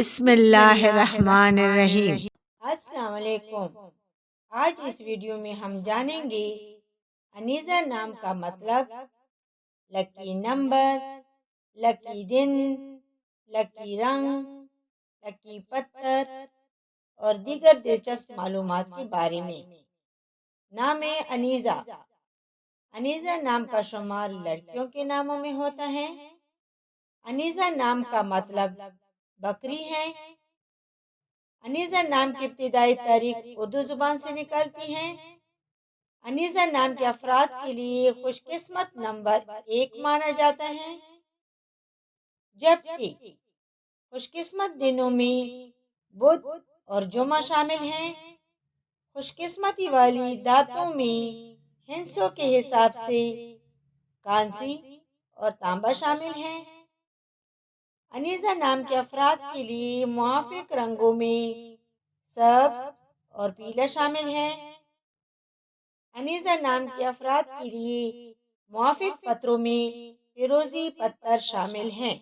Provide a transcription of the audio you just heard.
بسم اللہ الرحمن الرحیم۔ السلام علیکم۔ آج اس ویڈیو میں ہم جانیں گے انیزہ نام کا مطلب، لکی نمبر، لکی دن، لکی رنگ، لکی پتھر اور دیگر دلچسپ معلومات کے بارے میں۔ نام انیزہ۔ انیزہ نام کا شمار لڑکیوں کے ناموں میں ہوتا ہے۔ انیزہ نام کا مطلب بکری ہے۔ انیزہ نام کی ابتدائی تاریخ اردو زبان سے نکلتی ہے۔ انیزہ نام کے افراد کے لیے خوش قسمت نمبر 1 مانا جاتا ہے، جبکہ خوش قسمت دنوں میں بدھ اور جمعہ شامل ہیں۔ خوش قسمتی والی دھاتوں میں ہندسوں کے حساب سے کانسی اور تانبا شامل ہیں۔ انیزہ نام کے افراد کے لیے موافق رنگوں میں سبز اور پیلا شامل ہے۔ انیزہ نام کے افراد کے لیے موافق پتھروں میں فیروزی پتھر شامل ہیں۔